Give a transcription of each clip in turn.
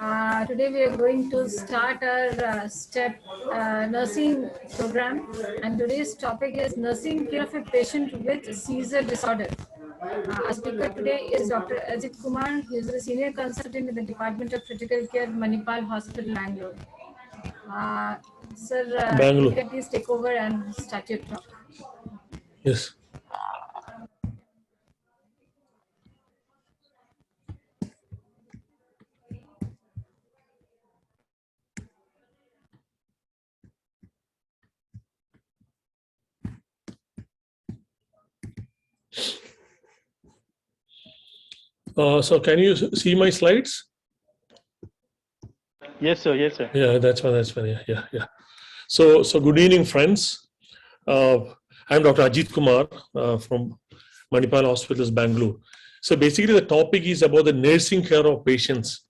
Today we are going to start our STEP nursing program, and today's topic is nursing care of a patient with seizure disorder. Our speaker today is Dr. Ajit Kumar. He is a senior consultant in the Department of Critical Care, Manipal Hospital, Bangalore. Sir, Bangalore. you can please take over and start your talk. Yes. So can you see my slides? Yes, sir. Yes, sir. Yeah, that's fine. Yeah. So good evening, friends. I'm Dr. Ajit Kumar from Manipal Hospitals, Bangalore. So basically, the topic is about the nursing care of patients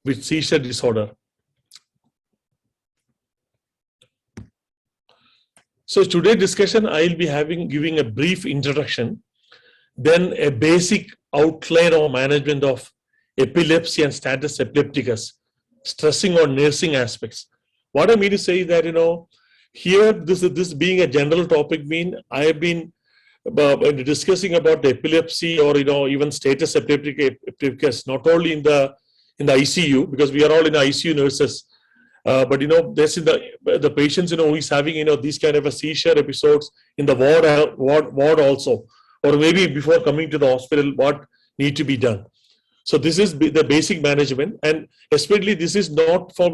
with seizure disorder. So today's discussion, I'll be giving a brief introduction, then a basic outline of management of epilepsy and status epilepticus, stressing on nursing aspects. What I mean to say is that, here, this being a general topic, I have been discussing about the epilepsy or, even status epilepticus, not only in the ICU, because we are all in ICU nurses, but, there's the patients, who is having, these kind of a seizure episodes in the ward also, or maybe before coming to the hospital, what need to be done. So this is the basic management, and especially this is not for,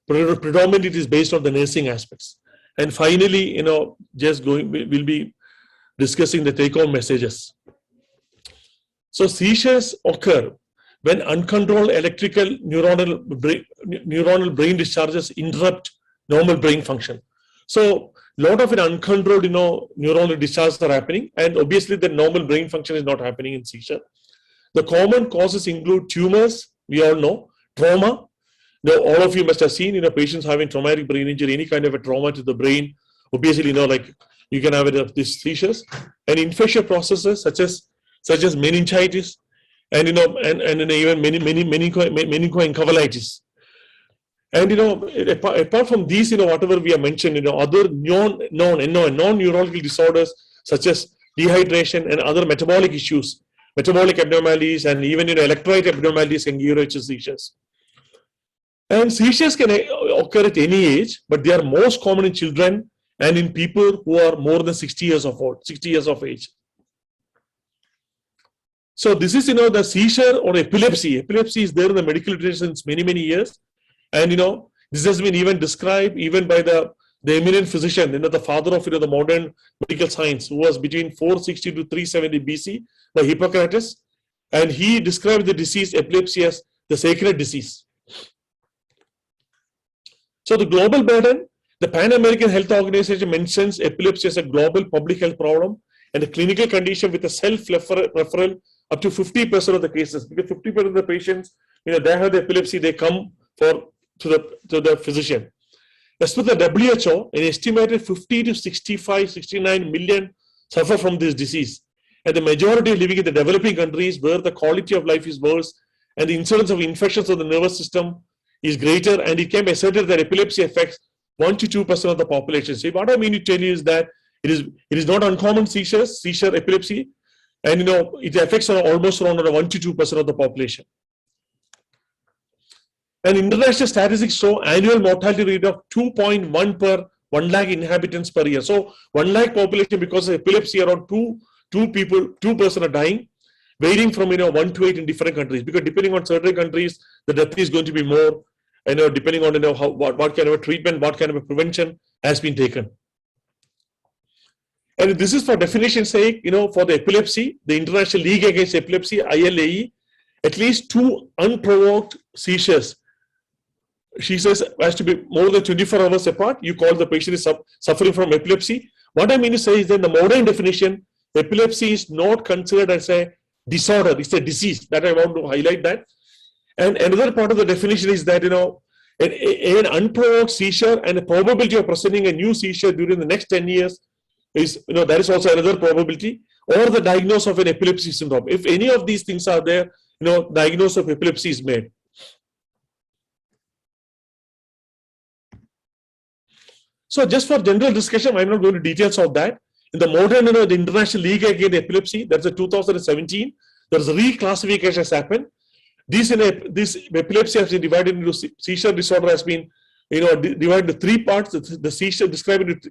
predominantly it is based on the nursing aspects. And finally, we'll be discussing the take-home messages. So seizures occur when uncontrolled electrical neuronal brain discharges interrupt normal brain function. So a lot of uncontrolled, neuronal discharges are happening, and obviously the normal brain function is not happening in seizure. The common causes include tumors, we all know, trauma. Now, all of you must have seen, patients having traumatic brain injury, any kind of a trauma to the brain. Obviously, like you can have these seizures, and infectious processes such as meningitis, and even meningoencephalitis. And apart from these, whatever we have mentioned, other non-neurological disorders such as dehydration and other metabolic issues, metabolic abnormalities, and even electrolyte abnormalities can give rise to seizures. And seizures can occur at any age, but they are most common in children and in people who are more than 60 years of age. So this is, the seizure or epilepsy. Epilepsy is there in the medical literature since many years. And, this has been even described even by the eminent physician, the father of the modern medical science, who was between 460 to 370 BC by Hippocrates. And he described the disease epilepsy as the sacred disease. So the global burden, the Pan American Health Organization mentions epilepsy as a global public health problem and a clinical condition with a self-referral up to 50% of the cases. Because 50% of the patients, they have the epilepsy, they come to the physician. As per the WHO, an estimated 50 to 69 million suffer from this disease. And the majority are living in the developing countries where the quality of life is worse and the incidence of infections of the nervous system is greater, and it can be asserted that epilepsy affects 1 to 2% of the population. So what I mean to tell you is that it is not uncommon seizure epilepsy, and it affects almost around 1 to 2% of the population. And international statistics show annual mortality rate of 2.1 per 1 lakh inhabitants per year. So 1 lakh population, because of epilepsy, around 2 person are dying, varying from 1 to 8 in different countries. Because depending on certain countries, the death is going to be more. Depending on what kind of a treatment, what kind of a prevention has been taken. And this is for definition's sake, for the epilepsy, the International League Against Epilepsy, ILAE, at least 2 unprovoked seizures. She says has to be more than 24 hours apart. You call the patient is suffering from epilepsy. What I mean to say is that in the modern definition, epilepsy is not considered as a disorder. It's a disease. That I want to highlight that. And another part of the definition is that, an unprovoked seizure and the probability of presenting a new seizure during the next 10 years is, that is also another probability, or the diagnosis of an epilepsy syndrome. If any of these things are there, diagnosis of epilepsy is made. So just for general discussion, I'm not going to details of that. In the modern, the International League Against Epilepsy, that's a 2017, there's a reclassification has happened. This epilepsy has been divided into seizure disorder has been, divided into three parts. The seizure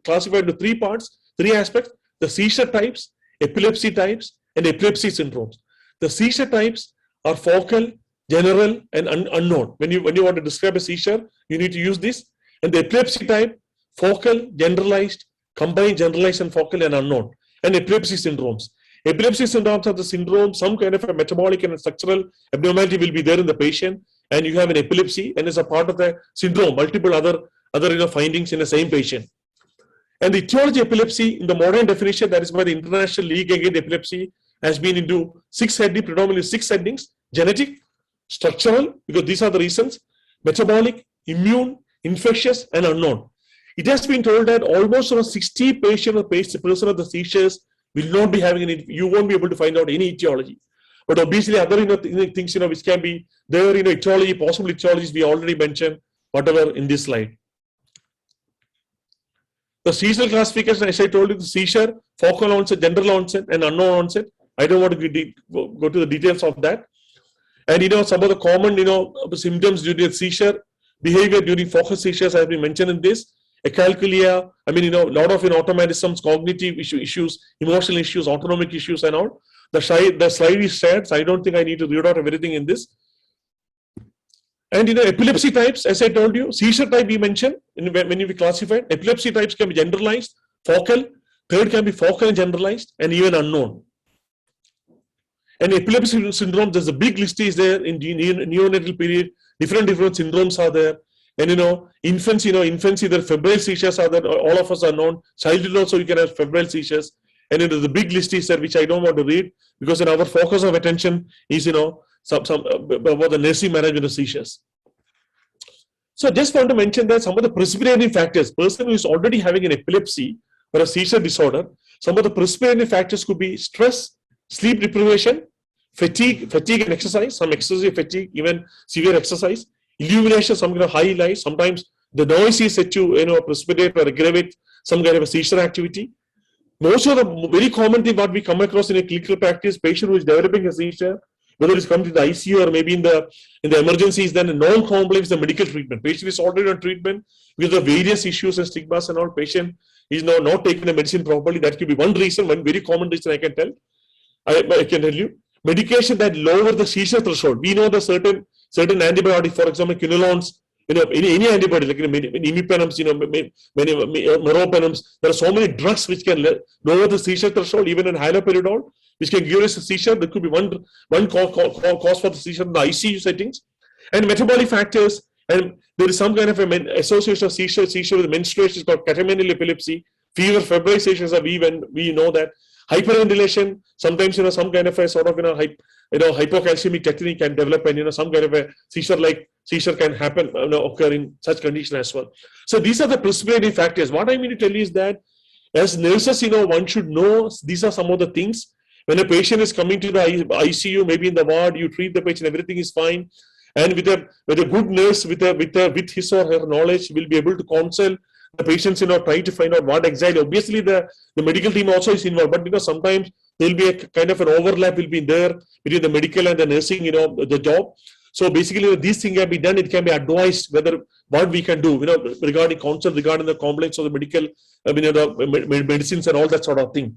classified into three parts, three aspects: the seizure types, epilepsy types, and epilepsy syndromes. The seizure types are focal, general, and unknown. When you want to describe a seizure, you need to use this. And the epilepsy type, focal, generalized, combined generalized and focal and unknown. And epilepsy syndromes. Epilepsy syndromes are the syndrome, some kind of a metabolic and a structural abnormality will be there in the patient, and you have an epilepsy, and as a part of the syndrome, multiple other findings in the same patient. And the etiology of epilepsy, in the modern definition, that is by the International League Against Epilepsy, has been into predominantly six headings: genetic, structural, because these are the reasons, metabolic, immune, infectious, and unknown. It has been told that almost around 60 percent of the seizures will not be having any, you won't be able to find out any etiology. But obviously other things which can be there, etiology, possible etiologies we already mentioned, whatever in this slide. The seizure classification, as I told you, the seizure, focal onset, general onset, and unknown onset. I don't want to go to the details of that. And some of the common symptoms during a seizure, behavior during focal seizures has been mentioned in this. Acalculia, a lot of automatisms, cognitive issues, emotional issues, autonomic issues, and all. The slide is shared, so I don't think I need to read out everything in this. And epilepsy types, as I told you, seizure type we mentioned when we classified. Epilepsy types can be generalized, focal. Third can be focal and generalized, and even unknown. And epilepsy syndrome, there's a big list is there in the neonatal period. Different syndromes are there. And infancy, there febrile seizures are there. All of us are known. Childhood also you can have febrile seizures. And the big list is there, which I don't want to read because our focus of attention is about the nursing management of seizures. So I just want to mention that some of the precipitating factors, person who is already having an epilepsy or a seizure disorder, some of the precipitating factors could be stress, sleep deprivation, fatigue and exercise, some excessive fatigue, even severe exercise, illumination, some kind of high light. Sometimes the noise is said to precipitate or aggravate some kind of a seizure activity. Most of the very common thing what we come across in a clinical practice, patient who is developing a seizure, whether it's come to the ICU or maybe in the emergencies, then non-complex the medical treatment. Patient is already on treatment because of various issues and stigmas and all. Patient is now not taking the medicine properly. That could be one reason, one very common reason I can tell. I can tell you. Medication that lower the seizure threshold. We know the certain antibiotics, for example, quinolones, any antibiotic like imipenems, meropenems. There are so many drugs which can lower the seizure threshold, even in haloperidol, which can give us a seizure. There could be one cause for the seizure in the ICU settings. And metabolic factors, and there is some kind of association of seizure with menstruation called catamenial epilepsy, fever, febrile seizures are we know that. Hyperventilation, sometimes some kind of a sort of hypocalcemic technique can develop, and some kind of a seizure can happen, occur in such condition as well. So these are the precipitating factors. What I mean to tell you is that as nurses, one should know these are some of the things. When a patient is coming to the ICU, maybe in the ward, you treat the patient, everything is fine, and with a good nurse with his or her knowledge will be able to counsel the patients, try to find out what exactly. Obviously, the medical team also is involved, but sometimes there will be a kind of an overlap will be there between the medical and the nursing, the job. So basically, these things can be done. It can be advised what we can do, regarding counsel, regarding the complex of the medical, the medicines and all that sort of thing.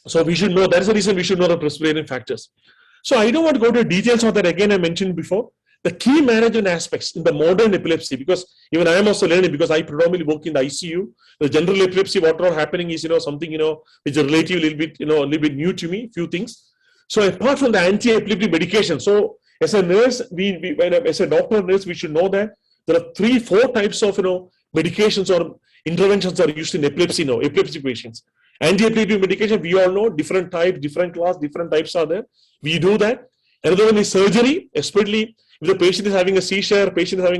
So we should know. That is the reason we should know the precipitating factors. So I don't want to go to details of that. Again, I mentioned before. The key management aspects in the modern epilepsy, because even I am also learning because I predominantly work in the ICU. The general epilepsy, what are happening is something which is relatively a little bit new to me. Few things. So apart from the anti-epileptic medication, so as a nurse, as a doctor nurse, we should know that there are 3-4 types of medications or interventions are used in epilepsy now. Epilepsy patients, anti-epileptic medication, we all know different types, different class, different types are there. We do that. Another one is surgery, especially if the patient is having a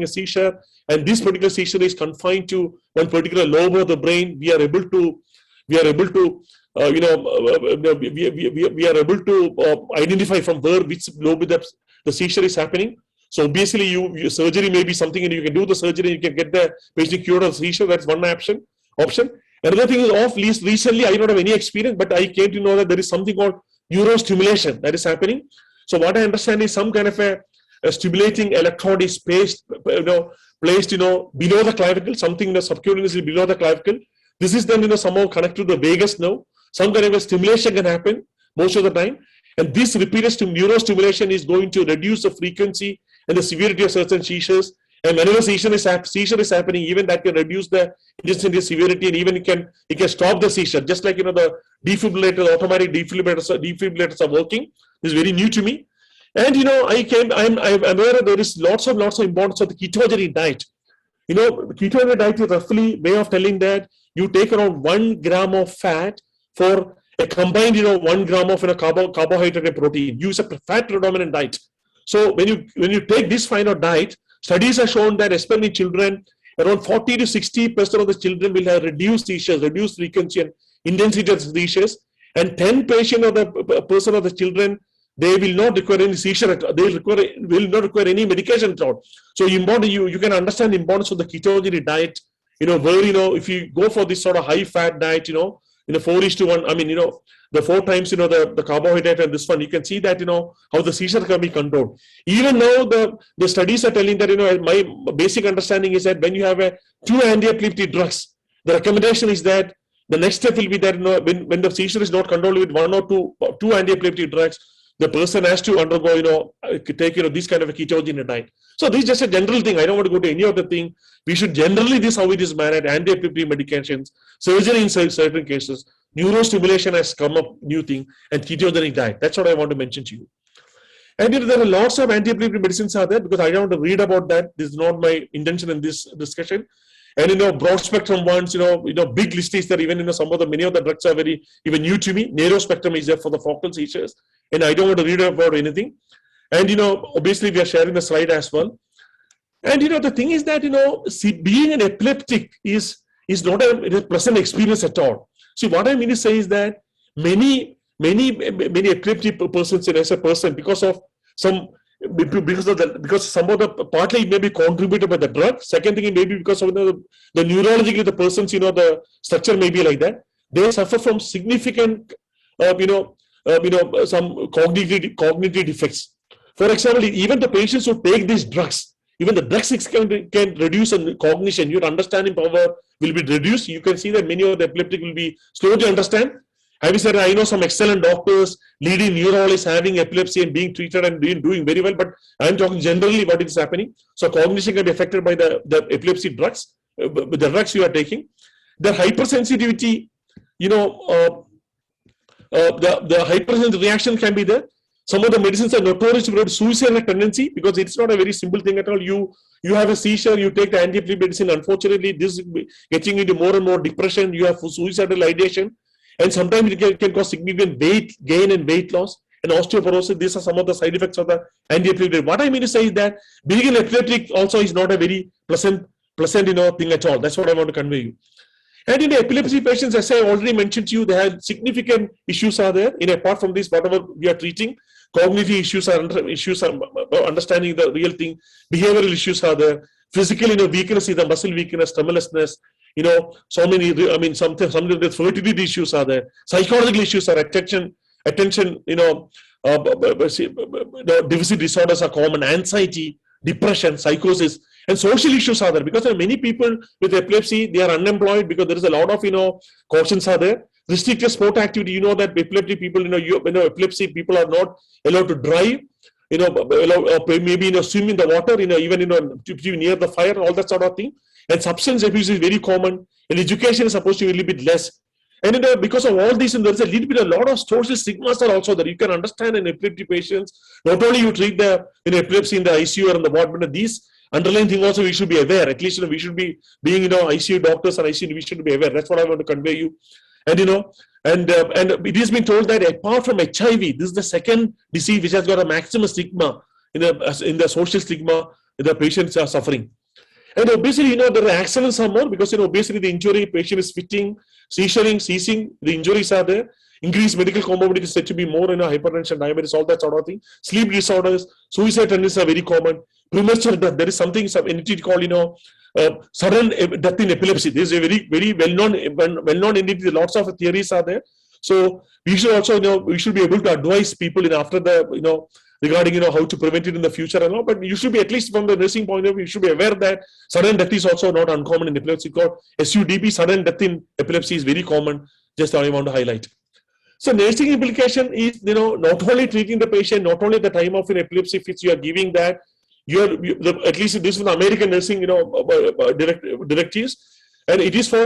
seizure, and this particular seizure is confined to one particular lobe of the brain, we are able to identify from which lobe the seizure is happening. So obviously, surgery may be something, and you can do the surgery, you can get the patient cured of seizure. That's one option. Another thing is, of least recently, I don't have any experience, but I came to know that there is something called neurostimulation that is happening. So what I understand is some kind of a stimulating electrode is placed below the clavicle, something subcutaneously below the clavicle. This is then somehow connected to the vagus nerve. Some kind of a stimulation can happen most of the time, and this repeated neurostimulation is going to reduce the frequency and the severity of certain seizures. And whenever seizure is happening, even that can reduce the intensity, severity, and even it can stop the seizure. Just like the defibrillator, automatic defibrillators are working. This is very new to me. And I'm aware that there is lots of importance of the ketogenic diet. Ketogenic diet is roughly way of telling that you take around 1 gram of fat for a combined 1 gram of carbohydrate and protein. Use a fat predominant diet. So when you take this kind of diet, studies have shown that especially children, around 40 to 60% of the children will have reduced seizures, reduced frequency and intensity of seizures, and 10% of the children, they will not require any seizure at all. Will not require any medication at all. So you can understand the importance of the ketogenic diet. Where if you go for this sort of high fat diet, 4:1. I mean, the 4 times the carbohydrate and this one, you can see that how the seizure can be controlled. Even now the studies are telling that my basic understanding is that when you have 2 anti-epileptic drugs, the recommendation is that the next step will be that when the seizure is not controlled with 1 or 2 anti-epileptic drugs, the person has to undergo take this kind of a ketogenic diet. So this is just a general thing. I don't want to go to any other thing. We should generally, this how it is managed: anti-epileptic medications, surgery in certain cases, neurostimulation has come up, new thing, and ketogenic diet. That's what I want to mention to you. And there are lots of anti-epileptic medicines are there, because I don't want to read about that. This is not my intention in this discussion. And broad spectrum ones, big list is there. Even many of the drugs are very even new to me. Narrow spectrum is there for the focal seizures, and I don't want to read about anything. And obviously we are sharing the slide as well. And the thing is that being an epileptic is not a pleasant experience at all. See, what I mean to say is that many epileptic persons, as a person, because some of the partly it may be contributed by the drug. Second thing, it may be because of the neurologically the persons, the structure may be like that. They suffer from significant some cognitive defects. For example, even the patients who take these drugs, even the drugs can reduce cognition. Your understanding power will be reduced. You can see that many of the epileptic will be slow to understand. Having said, I know some excellent doctors, leading neurologists having epilepsy and being treated and doing very well, but I'm talking generally what is happening. So cognition can be affected by the epilepsy drugs, the drugs you are taking. The hypersensitivity, the hypersensitive reaction can be there. Some of the medicines are notorious to promote suicidal tendency, because it's not a very simple thing at all. You have a seizure, you take the anti-epileptic medicine. Unfortunately, this is getting into more and more depression. You have suicidal ideation, and sometimes it can cause significant weight gain and weight loss and osteoporosis. These are some of the side effects of the anti-epileptic. What I mean to say is that being an epileptic also is not a very pleasant thing at all. That's what I want to convey you. And in the epilepsy patients, as I already mentioned to you, they have significant issues are there. Apart from this, whatever we are treating, cognitive issues are understanding the real thing. Behavioral issues are there. Physical weakness, either muscle weakness, tremulousness. So many. I mean, some of the fertility issues are there. Psychological issues are attention. Deficit disorders are common. Anxiety, depression, psychosis. And social issues are there, because there are many people with epilepsy, they are unemployed because there is a lot of, cautions are there. Restricted sport activity, that epileptic people, epilepsy people are not allowed to drive, maybe, swim in the water, even, near the fire, all that sort of thing. And substance abuse is very common, and education is supposed to be a little bit less. And because of all these, and there's a lot of social stigmas are also there. You can understand in epileptic patients, not only you treat the epilepsy in the ICU or in the ward, but these underlying thing also we should be aware. At least we should be being ICU doctors and ICU, we should be aware. That's what I want to convey you. And and it has been told that apart from HIV, this is the second disease which has got a maximum stigma in the social stigma the patients are suffering. And obviously, there are accidents are more, because obviously the injury patient is fitting, seizuring, ceasing, the injuries are there. increased medical comorbidity is said to be more, hypertension, diabetes, all that sort of thing. Sleep disorders, suicide tendencies are very common. Premature death, there is something, some entity called, sudden death in epilepsy. This is a very, very well-known entity. Lots of theories are there. So we should also, we should be able to advise people after the, regarding, how to prevent it in the future and all. But you should be, at least from the nursing point of view, you should be aware that sudden death is also not uncommon in epilepsy. Called SUDP, sudden death in epilepsy, is very common. Just I want to highlight. So nursing implication is, not only treating the patient, not only at the time of an epilepsy fits, you are giving that, at least this is the American nursing, directives, and it is for,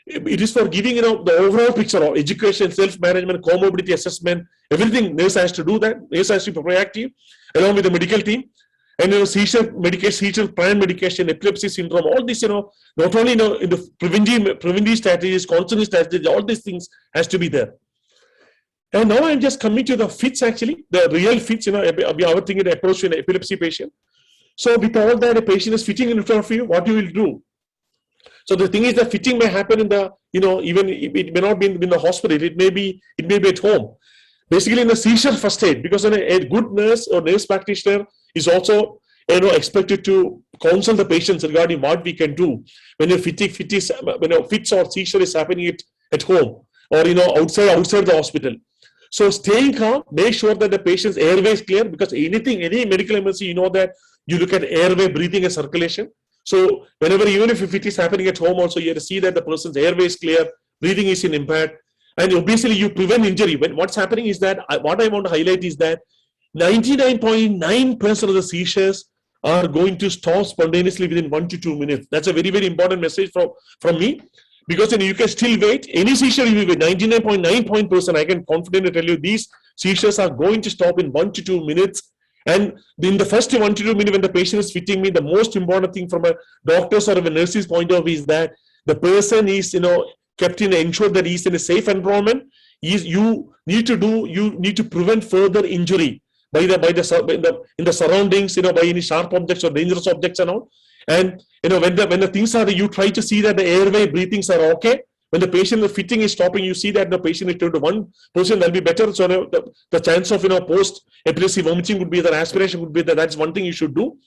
it is for giving, the overall picture of education, self-management, comorbidity assessment, everything. Nurse has to do that. Nurse has to be proactive along with the medical team. And seizure medication, seizure plan medication, epilepsy syndrome, all this, not only in the preventive strategies, counseling strategies, all these things has to be there. And now I'm just coming to the fits, actually, the real fits, our thing in approach to an epilepsy patient. So with all that, a patient is fitting in front of you, what you will do? So the thing is that fitting may happen in the, even it may not be in the hospital, it may be at home. Basically in the seizure first aid, because a good nurse or nurse practitioner is also, expected to counsel the patients regarding what we can do when a fits or seizure is happening at home or, outside the hospital. So staying calm, make sure that the patient's airway is clear, because any medical emergency, that you look at airway, breathing and circulation. So whenever, even if it is happening at home also, you have to see that the person's airway is clear, breathing is impaired, and obviously you prevent injury. When what's happening is that, what I want to highlight is that 99.9% of the seizures are going to stop spontaneously within 1 to 2 minutes. That's a very, very important message from me, because you can still wait. Any seizure you will wait, 99.9%, I can confidently tell you, these seizures are going to stop in 1 to 2 minutes. And in the first 1 to 2 minutes, when the patient is fitting me, the most important thing from a doctor's or a nurse's point of view is that the person is, kept in, ensure that he's in a safe environment. You need to prevent further injury by in the surroundings, by any sharp objects or dangerous objects and all. And when the things are, you try to see that the airway, breathings are okay. When the patient, the fitting is stopping, you see that the patient is turned to one person, that'll be better. So the chance of post epilepsy vomiting would be there, aspiration would be there. That's one thing you should do.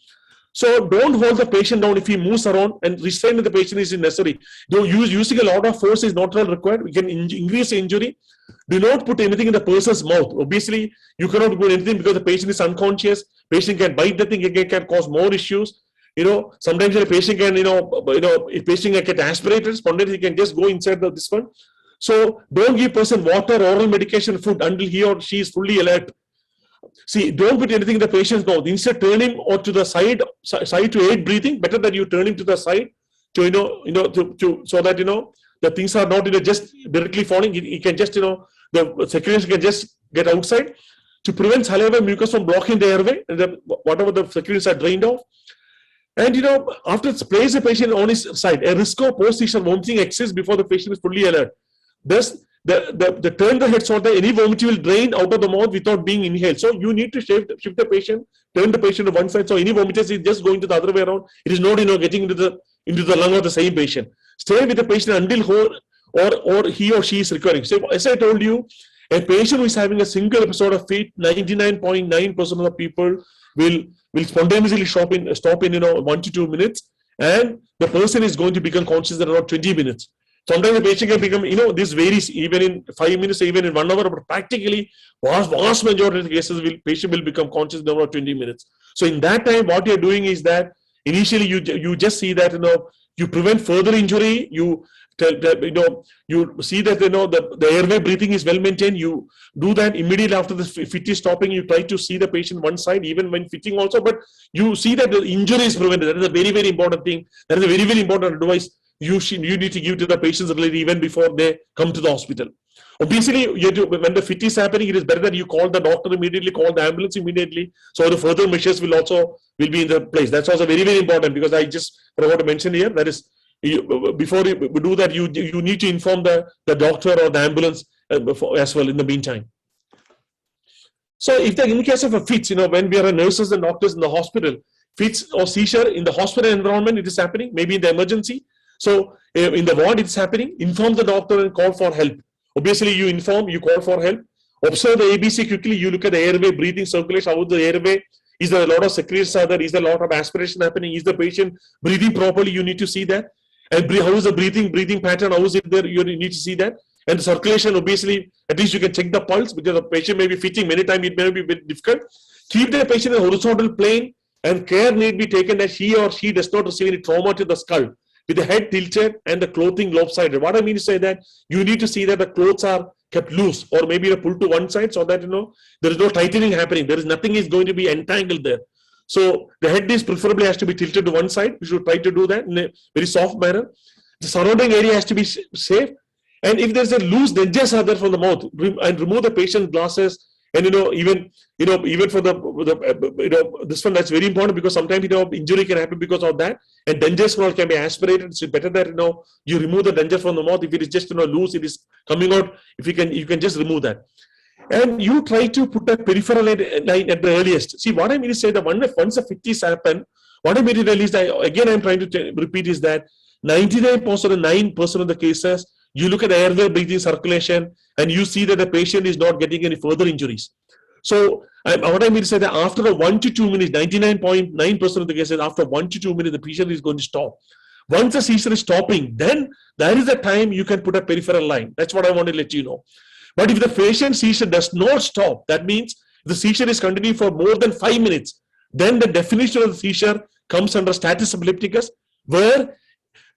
So don't hold the patient down if he moves around, and restraining the patient is necessary. Though using a lot of force is not required. We can increase injury. Do not put anything in the person's mouth. Obviously, you cannot do anything because the patient is unconscious. Patient can bite the thing, it can cause more issues. Sometimes a patient can, if patient can get aspirated, spontaneously he can just go inside this one. So don't give person water, oral medication, food until he or she is fully alert. See, don't put anything in the patient's mouth. Instead, turn him or to the side to aid breathing. Better that you turn him to the side to, so that, the things are not, just directly falling. He can just, the circulation can just get outside to prevent saliva mucus from blocking the airway, and whatever the secretions are drained off. And after place the patient on his side, a risk of post-seizure vomiting exists before the patient is fully alert. Thus, the turn the head so that any vomit will drain out of the mouth without being inhaled. So you need to shift the patient, turn the patient to one side. So any vomit is just going to the other way around. It is not getting into the lung of the same patient. Stay with the patient until or he or she is recovering. So as I told you, a patient who is having a single episode of fit, 99.9% of the people will spontaneously stop in 1 to 2 minutes, and the person is going to become conscious in around 20 minutes. Sometimes the patient can become, this varies even in 5 minutes, even in 1 hour, but practically vast majority of the cases, patient will become conscious in around 20 minutes. So in that time, what you're doing is that initially you just see that, you prevent further injury, you see that, the airway breathing is well maintained. You do that immediately after the fit is stopping. You try to see the patient one side, even when fitting also, but you see that the injury is prevented. That is a very, very important thing. That is a very, very important advice you need to give to the patients even before they come to the hospital. Obviously, when the fit is happening, it is better that you call the doctor immediately, call the ambulance immediately. So the further measures will be in the place. That's also very, very important, because I just forgot to mention here, that is, before you do that, you need to inform the doctor or the ambulance as well in the meantime. So if in case of a fits, when we are nurses and doctors in the hospital, fits or seizure in the hospital environment, it is happening, maybe in the emergency. So in the ward, it's happening, inform the doctor and call for help. Obviously, you inform, you call for help. Observe the ABC quickly. You look at the airway, breathing, circulation, how the airway, is there a lot of secretions are there? Is there a lot of aspiration happening? Is the patient breathing properly? You need to see that. And how is the breathing pattern? How is it there? You need to see that. And the circulation, obviously, at least you can check the pulse, because the patient may be fitting. Many times it may be a bit difficult. Keep the patient in a horizontal plane, and care need be taken that he or she does not receive any trauma to the skull, with the head tilted and the clothing lopsided. What I mean to say that you need to see that the clothes are kept loose, or maybe pulled to one side, so that there is no tightening happening. There is nothing is going to be entangled there. So the head is preferably has to be tilted to one side. We should try to do that in a very soft manner. The surrounding area has to be safe. And if there's a loose dentures are there from the mouth, and remove the patient's glasses. And even for the this one, that's very important, because sometimes injury can happen because of that, and dentures can be aspirated. So better that you remove the denture from the mouth. If it is just loose, it is coming out. If you can just remove that, and you try to put a peripheral line at the earliest. See, what I mean to say that once the fit is happen, what I mean to tell is that, again I'm trying to repeat, is that 99% of the cases, you look at the airway, breathing, circulation, and you see that the patient is not getting any further injuries. So what I mean to say that after 1 to 2 minutes, 99.9% of the cases, after 1 to 2 minutes, the patient is going to stop. Once the seizure is stopping, then there is a time you can put a peripheral line. That's what I want to let you know. But if the patient seizure does not stop, that means the seizure is continuing for more than 5 minutes, then the definition of the seizure comes under status epilepticus, where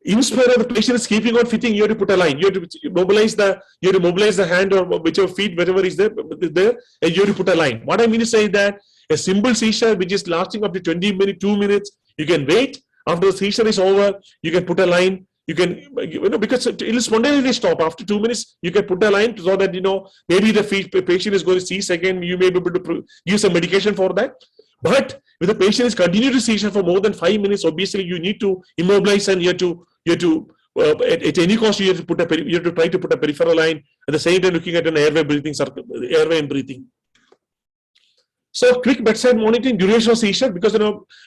in spite of the patient is keeping on fitting, you have to put a line. You have to mobilize the hand or whichever feet, whatever is there, and you have to put a line. What I mean to say is that a simple seizure which is lasting up to 20 minutes, 2 minutes, you can wait. After the seizure is over, you can put a line. You can, because it will spontaneously stop. After 2 minutes, you can put a line so that, maybe the patient is going to seize again. You may be able to give some medication for that. But if the patient is continuing to seizure for more than 5 minutes, obviously you need to immobilize, and you have to at any cost you have to try to put a peripheral line, at the same time looking at an airway and breathing. So quick bedside monitoring, duration of seizure, because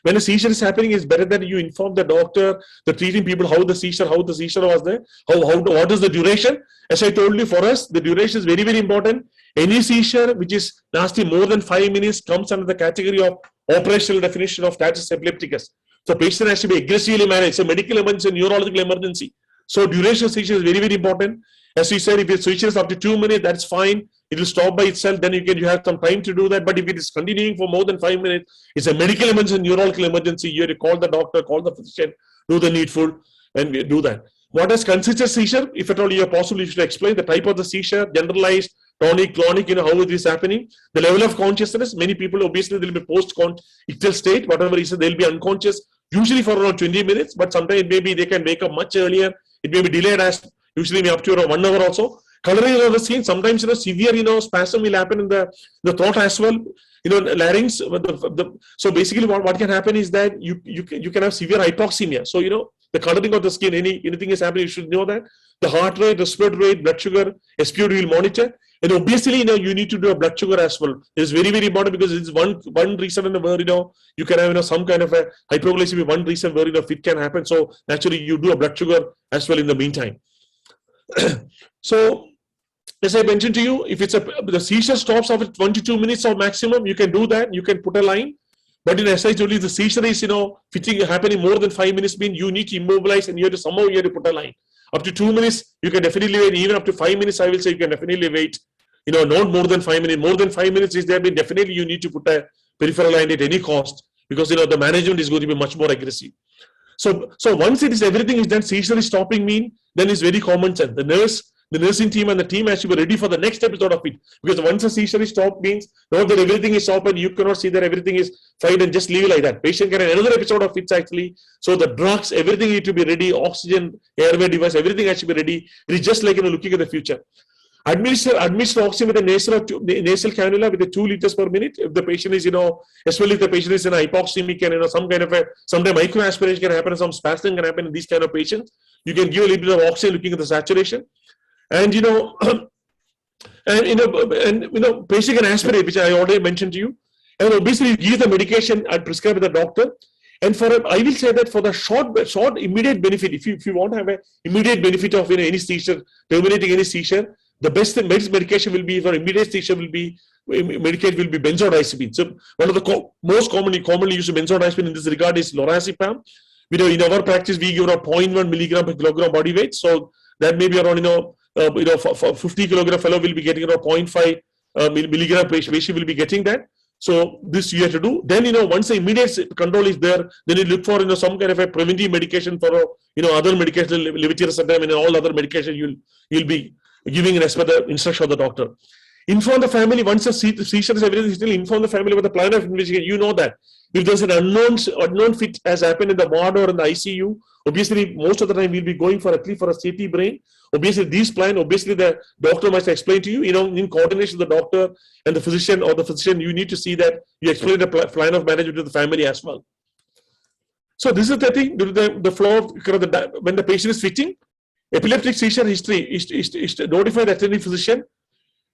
when a seizure is happening, it's better that you inform the doctor, the treating people, how the seizure was there, what is the duration. As I told you, for us the duration is very, very important. Any seizure which is lasting more than 5 minutes comes under the category of operational definition of status epilepticus. So patient has to be aggressively managed. It's a medical emergency, neurological emergency. So duration of seizure is very, very important. As we said, if it switches up to 2 minutes, that's fine. It will stop by itself. Then you have some time to do that. But if it is continuing for more than 5 minutes, it's a medical emergency, neurological emergency. You have to call the doctor, call the physician, do the needful, and we do that. What is considered seizure? If at all you are possible, you should explain the type of the seizure, generalized, tonic, clonic, how it is happening, the level of consciousness. Many people, obviously, they will be post-ictal state, whatever reason, they'll be unconscious, usually for around 20 minutes, but sometimes maybe they can wake up much earlier. It may be delayed as usually up to around 1 hour also. Coloring of the scene, sometimes severe spasm will happen in the throat as well. Larynx. So basically, what can happen is that you can have severe hypoxemia. So the coloring of the skin, anything is happening, you should know that. The heart rate, respiratory rate, blood sugar, SpO2 will monitor. And obviously, you need to do a blood sugar as well. It's very, very important, because it's one reason where you can have some kind of a hypoglycemia. One reason where fit can happen. So naturally, you do a blood sugar as well in the meantime. So, as I mentioned to you, if the seizure stops after 1 to 2 minutes or maximum, you can do that. You can put a line. But in SI only, the seizure is fitting happening more than 5 minutes, means you need to immobilize, and you have to put a line. Up to 2 minutes, you can definitely wait. Even up to 5 minutes, I will say you can definitely wait. Not more than 5 minutes. More than 5 minutes is there, definitely you need to put a peripheral line at any cost, because the management is going to be much more aggressive. So once everything is done, seizure is stopping then it's very common sense. The nursing team and the team has to be ready for the next episode of it, because once a seizure is stopped means not that everything is stopped and you cannot see that everything is fine and just leave it like that. Patient can have another episode of fits actually. So the drugs, everything need to be ready, oxygen, airway device, everything has to be ready. It is just like looking at the future. Administer oxygen with a nasal cannula with 2 liters per minute. If the patient is, especially if the patient is in hypoxemic and some kind of sometimes microaspiration can happen, some spasm can happen in these kind of patients. You can give a little bit of oxygen looking at the saturation. And patient can aspirate, which I already mentioned to you. And obviously, you give the medication and prescribe with the doctor. And I will say that for the short immediate benefit, if you want to have an immediate benefit of any seizure, terminating any seizure, the best medication will be for immediate seizure will be benzodiazepine. So one of the most commonly used benzodiazepine in this regard is lorazepam. In our practice, we give around 0.1 milligram per kilogram body weight. So that may be around, for 50 kilogram fellow will be getting around 0.5 milligram patient will be getting that. So this you have to do. Then, once the immediate control is there, then you look for, some kind of a preventive medication for, other medication, levetiracetam and all other medication you'll be giving as per the instruction of the doctor. Inform the family once the seizure is everything. Still inform the family about the plan of investigation. You know that if there's an unknown fit has happened in the ward or in the ICU, obviously most of the time we'll be going for at least for a CT brain. Obviously, these plan, obviously the doctor must explain to you, in coordination with the doctor and the physician you need to see that you explain the plan of management to the family as well. So this is the thing, the flow of when the patient is fitting, epileptic seizure history is to notify the attending physician.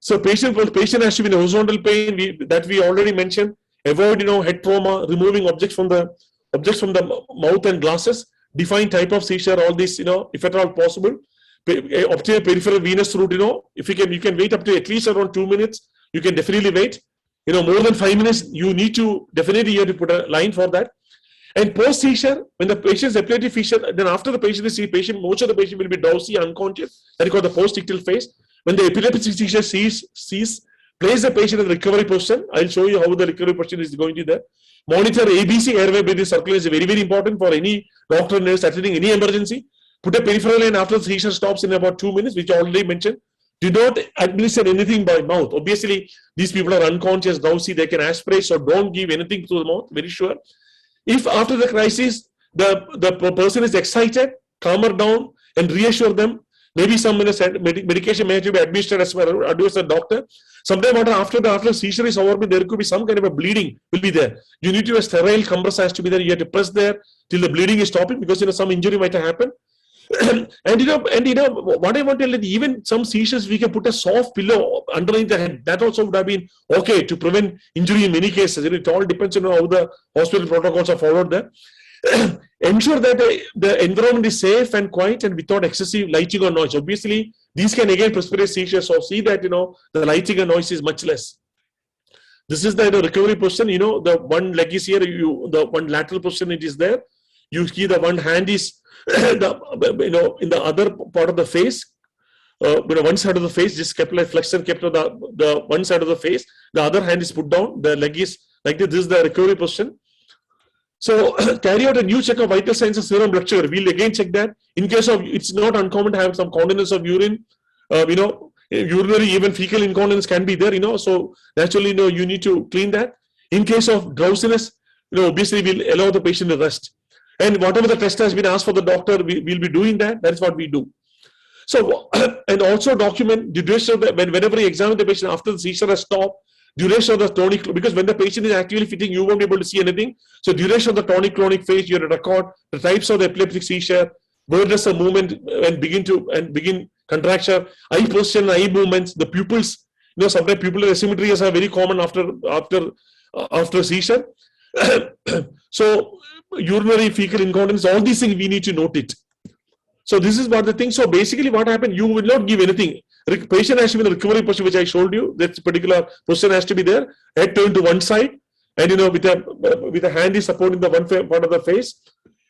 So patient has to be in horizontal pain that we already mentioned. Avoid head trauma, removing objects from the mouth and glasses. Define type of seizure. All this if at all possible. Obtain a peripheral venous route. If you can wait up to at least around 2 minutes. You can definitely wait. More than 5 minutes. You need to definitely have to put a line for that. And post seizure, when the patient's epileptic seizure, then after the patient is seen, most of the patient will be drowsy, unconscious. That is called the post-ictal phase. When the epileptic seizure cease, place the patient in the recovery position. I'll show you how the recovery position is going to be there. Monitor ABC, airway breathing circulation is very, very important for any doctor nurse attending any emergency. Put a peripheral line after the seizure stops in about 2 minutes, which I already mentioned. Do not administer anything by mouth. Obviously, these people are unconscious, drowsy, they can aspirate, so don't give anything through the mouth, very sure. If after the crisis, the person is excited, calm her down and reassure them. Maybe some medication may have to be administered as well, advised the doctor. Sometime after the seizure is over, there could be some kind of a bleeding will be there. You need to have a sterile compress has to be there. You have to press there till the bleeding is stopping because some injury might have happened. and what I want to tell you, even some seizures we can put a soft pillow underneath the head. That also would have been okay to prevent injury in many cases. It all depends on how the hospital protocols are followed there. Ensure that the environment is safe and quiet and without excessive lighting or noise. Obviously, these can again precipitate seizures. So see that the lighting and noise is much less. This is the recovery position. The one leg is here. The one lateral position it is there. You see the one hand is in the other part of the face. One side of the face just kept like flexion kept on the one side of the face. The other hand is put down. The leg is like this. This is the recovery position. So carry out a new check of vital signs of serum blood sugar. We'll again check that. In case of, it's not uncommon to have some continence of urine. Urinary, even fecal incontinence can be there. So naturally, you need to clean that. In case of drowsiness, obviously we'll allow the patient to rest. And whatever the test has been asked for the doctor, we'll be doing that. That's what we do. So, and also document the duration of whenever you examine the patient after the seizure has stopped, duration of the tonic, because when the patient is actively fitting, you won't be able to see anything. So duration of the tonic-clonic phase, you have to record the types of the epileptic seizure, where does the movement and begin contraction, eye position, eye movements, the pupils. Sometimes pupillar asymmetries are very common after seizure. So urinary, fecal incontinence, all these things we need to note it. So this is what the thing. So basically, what happened? You will not give anything. Patient has to be in the recovery position, which I showed you. That particular position has to be there. Head turned to one side, and with a hand is supporting the one part of the face.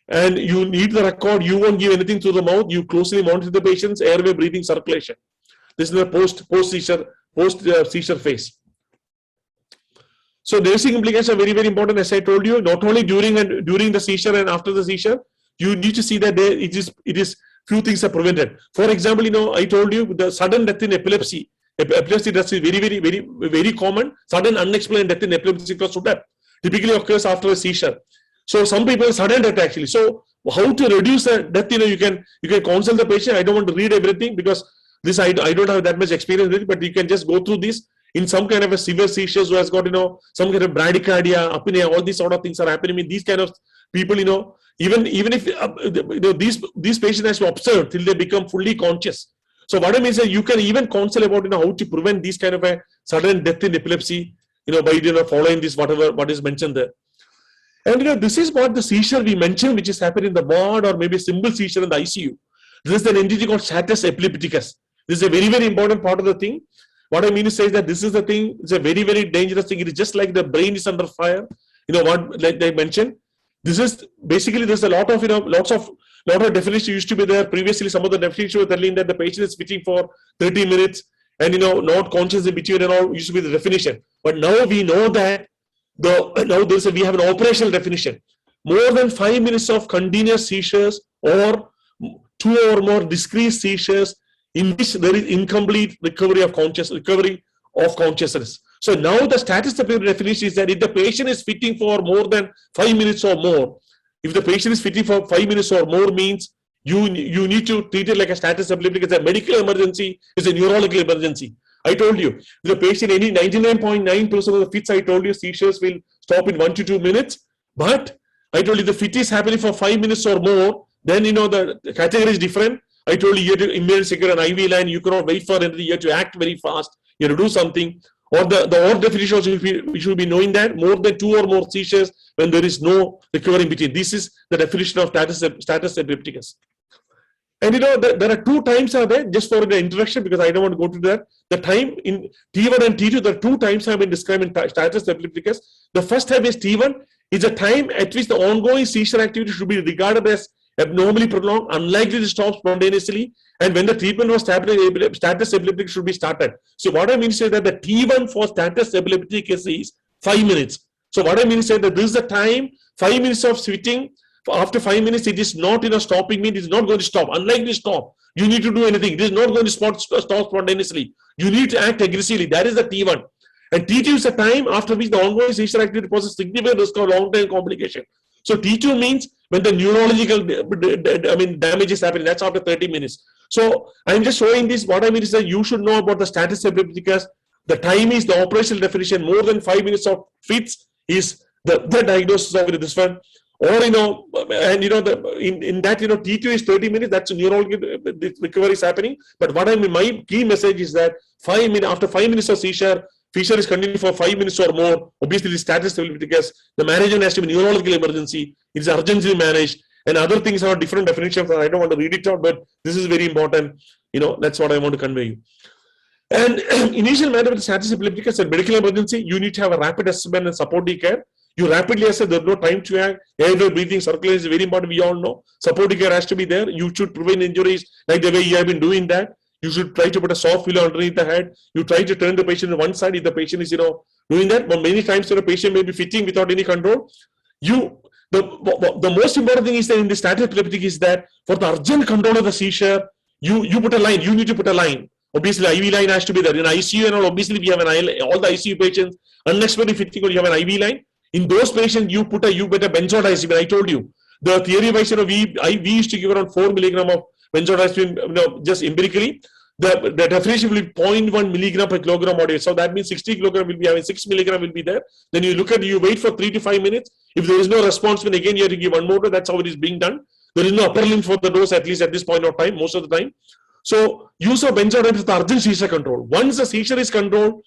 And you need the record. You won't give anything through the mouth. You closely monitor the patient's airway, breathing, circulation. This is the post seizure phase. So nursing implications are very, very important. As I told you, not only during the seizure and after the seizure, you need to see that it is few things are prevented. For example, I told you the sudden death in epilepsy. Epilepsy death is very, very, very, very common. Sudden unexplained death in epilepsy typically occurs after a seizure. So some people sudden death actually. So how to reduce the death? You can counsel the patient. I don't want to read everything because this I don't have that much experience with it, but you can just go through this. In some kind of a severe seizures who has got some kind of bradycardia, apnea, all these sort of things are happening with these kind of people. Even if these patients has to observe till they become fully conscious. So what I mean is that you can even counsel about how to prevent these kind of a sudden death in epilepsy. By following this what is mentioned there. And this is what the seizure we mentioned, which is happening in the ward or maybe simple seizure in the ICU. This is an entity called status epilepticus. This is a very, very important part of the thing. What I mean to say is that this is the thing, it's a very, very dangerous thing. It is just like the brain is under fire. What, like I mentioned, this is basically, there's a lot of, lot of definitions used to be there. Previously, some of the definitions were telling that the patient is sitting for 30 minutes and, not conscious in between and all used to be the definition. But now we know that we have an operational definition. More than 5 minutes of continuous seizures or 2 or more discrete seizures in which there is incomplete recovery of consciousness. So now the status definition is that if the patient is fitting for more than 5 minutes or more, if the patient is fitting for 5 minutes or more means you need to treat it like a status epilepticus. It's a medical emergency, it's a neurological emergency. I told you, the patient, any 99.9% of the fits, I told you, seizures will stop in 1 to 2 minutes. But I told you the fit is happening for 5 minutes or more, then the category is different. I told you, you have to immediately secure an IV line. You cannot wait for anything. You have to act very fast. You have to do something. Or the definition also, we should be knowing that more than 2 or more seizures when there is no recovery in between. This is the definition of status epilepticus. And there are 2 times are there, just for the introduction, because I don't want to go to that. The time in T1 and T2, the 2 times have been described in status epilepticus. The first time is T1, is a time at which the ongoing seizure activity should be regarded as abnormally prolonged, unlikely to stop spontaneously, and when the treatment was status epilepticus should be started. So what I mean to say that the T1 for status epilepticus is 5 minutes. So what I mean to say that this is the time, 5 minutes of switching. After 5 minutes, it is not stopping me. It is not going to stop. Unlikely to stop. You need to do anything. It is not going to stop spontaneously. You need to act aggressively. That is the T1. And T2 is the time after which the ongoing seizure activity poses significant risk of long-term complication. So T2 means when the neurological damage is happening. That's after 30 minutes. So I'm just showing this. What I mean is that you should know about the status epilepticus. The time is the operational definition. More than 5 minutes of fits is the diagnosis of this one. Or in that T2 is 30 minutes. That's neurological recovery is happening. But what I mean, my key message is that after 5 minutes of seizure is continuing for 5 minutes or more. Obviously, the status epilepticus, the management has to be neurological emergency. It's urgently managed, and other things are different definitions. I don't want to read it out, but this is very important. That's what I want to convey you. And initial management of status epilepticus and medical emergency, you need to have a rapid assessment and supportive care. You rapidly assess, there's no time to act. Airway, breathing, circulation is very important. We all know. Supportive care has to be there. You should prevent injuries like the way you have been doing that. You should try to put a soft pillow underneath the head. You try to turn the patient to one side if the patient is, doing that. But many times, the patient may be fitting without any control. The most important thing is that in the status epileptic is that for the urgent control of the seizure, you put a line. You need to put a line. Obviously, IV line has to be there. In ICU and all, obviously, we have all the ICU patients, unexpectedly fitting, you have an IV line. In those patients, you get a benzodiazepine. I told you. The theory wise, we used to give around 4 milligram of benzodiazepine, just empirically. The definition will be 0.1 milligram per kilogram body. So that means 60 kilogram will be having 6 milligram will be there. Then you wait for 3 to 5 minutes. If there is no response, then again you have to give one more dose. That's how it is being done. There is no upper limit for the dose, at least at this point of time, most of the time. So use of benzodiazepine is the urgent seizure control. Once the seizure is controlled,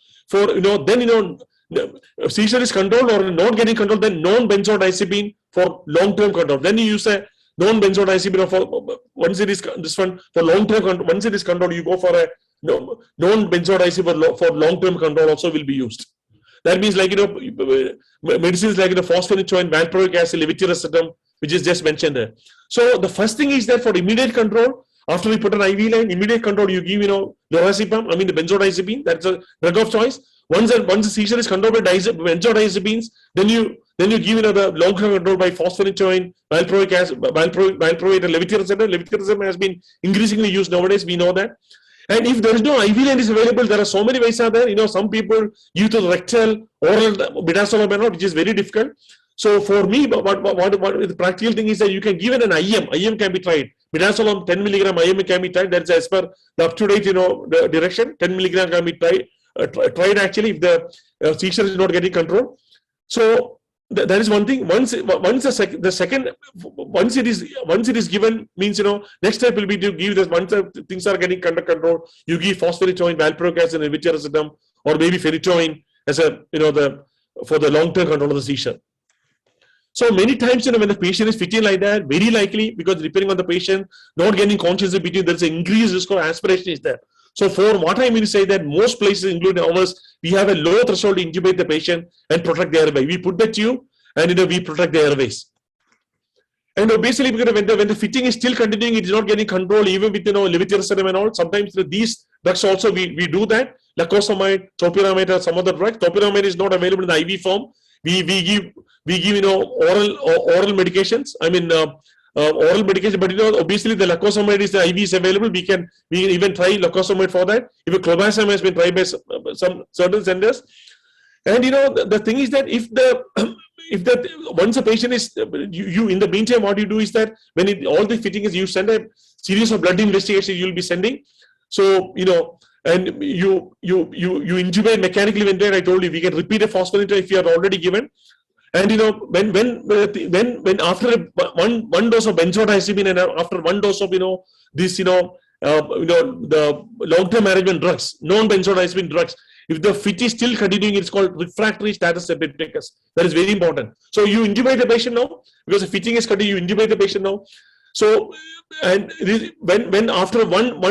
seizure is controlled or not getting controlled, then non-benzodiazepine for long-term control. Then you use a non-benzodiazepine for once it is this one for long-term control. Once it is controlled, you go for a non-benzodiazepine for long-term control also will be used. That means medicines like phosphonitoin, valproic acid, levetiracetam, which is just mentioned there. So the first thing is that for immediate control, after we put an IV line, immediate control, you give lorazepam, the benzodiazepine. That's a drug of choice. Once the seizure is controlled by benzodiazepines, then you give the long-term control by phosphonitoin, valproic acid, valproate, and levetiracetam. Levetiracetam has been increasingly used nowadays. We know that. And if there is no IV line is available, there are so many ways out there. Some people use the rectal, oral midazolam, which is very difficult. So for me, what the practical thing is that you can give it an IM. IM can be tried. Midazolam 10 milligram IM can be tried. That's as per the up-to-date the direction. 10 milligram can be tried. Tried actually if the seizure is not getting control. So that is one thing. Once it is given means next step will be to give this. Once the things are getting under control, you give phosphonitoin, valproic acid, and levetiracetam, or maybe phenytoin as a for the long-term control of the seizure. So many times, when the patient is fitting like that, very likely because depending on the patient not getting conscious in between, there's an increased risk of aspiration is there. So for what I mean to say that most places, including ours, we have a low threshold to intubate the patient and protect the airway. We put the tube and we protect the airways. And basically, because when the fitting is still continuing, it is not getting control even with levetiracetam and all. Sometimes these drugs also we do that. Lacosamide, topiramate, or some other drug. Topiramate is not available in the IV form. We give oral medications. I mean oral medication, but obviously the lacosamide is the IV is available. We can even try lacosamide for that. If clobazam has been tried by some certain centers. And the thing is that if once a patient is you in the meantime, what you do is that when all the fitting is, you send a series of blood investigations you'll be sending. So and you intubate mechanically when I told you we can repeat a phosphorylation if you are already given. And when after one dose of benzodiazepine and after one dose of this the long-term management drugs, non-benzodiazepine drugs, if the fit is still continuing, it's called refractory status epilepticus. That is very important. So you intubate the patient now because the fitting is continuing. You intubate the patient now. So and when after one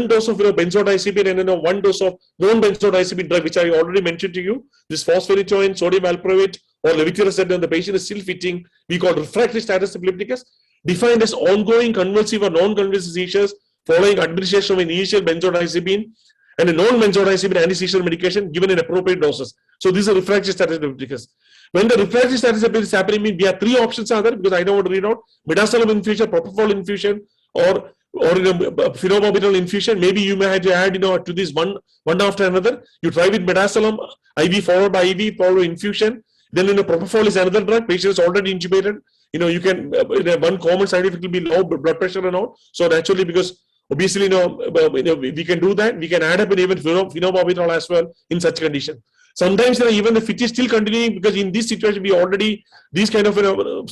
dose of benzodiazepine and one dose of non-benzodiazepine drug, which I already mentioned to you, this phosphoritoin, sodium valproate, or levetiracetam, the patient is still fitting. We call refractory status epilepticus, defined as ongoing convulsive or non-convulsive seizures following administration of an initial benzodiazepine and a non-benzodiazepine anti-seizure medication given in appropriate doses. So this is a refractory status epilepticus. When the refractory status epilepticus is happening, we have three options are there because I don't want to read out: midazolam infusion, propofol infusion, or phenobarbital infusion. Maybe you may have to add to this one after another. You try with midazolam, IV followed by IV followed by infusion. Then propofol is another drug. Patient is already intubated. You can one common side effect will be low blood pressure and all. So naturally, because obviously we can do that. We can add up even phenobarbital as well in such condition. Sometimes even the fit is still continuing because in this situation we already these kind of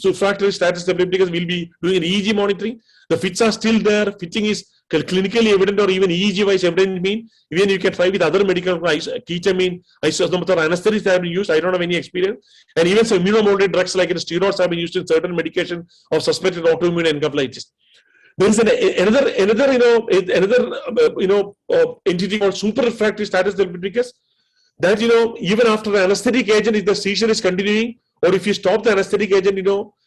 refractory status epilepticus will be doing an EEG monitoring. The fits are still there. Fitting is clinically evident or even EEG wise evident. Even you can try with other medical ketamine, isotretinoin, anesthetics have been used. I don't have any experience. And even some immunomodulated drugs like steroids have been used in certain medication of suspected autoimmune encephalitis. There is another entity called super refractory status epilepticus. That even after the anesthetic agent, if the seizure is continuing, or if you stop the anesthetic agent,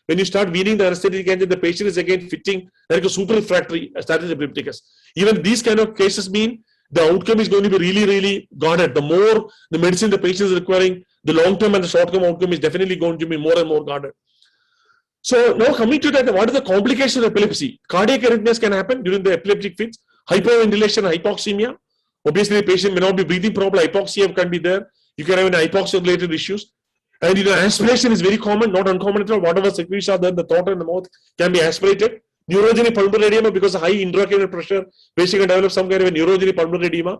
when you start weaning the anesthetic agent, the patient is again fitting. That is a super refractory status epilepticus. Even these kind of cases mean the outcome is going to be really, really guarded. The more the medicine the patient is requiring, the long-term and the short-term outcome is definitely going to be more and more guarded. So now coming to that, what are the complications of epilepsy? Cardiac arrhythmias can happen during the epileptic fits. Hypoventilation, hypoxemia. Obviously, the patient may not be breathing properly. Hypoxia can be there. You can have an hypoxia-related issues. And aspiration is very common, not uncommon at all. Whatever secretions are there in the throat and the mouth can be aspirated. Neurogenic pulmonary edema, because of high intracranial pressure, patient can develop some kind of a neurogenic pulmonary edema.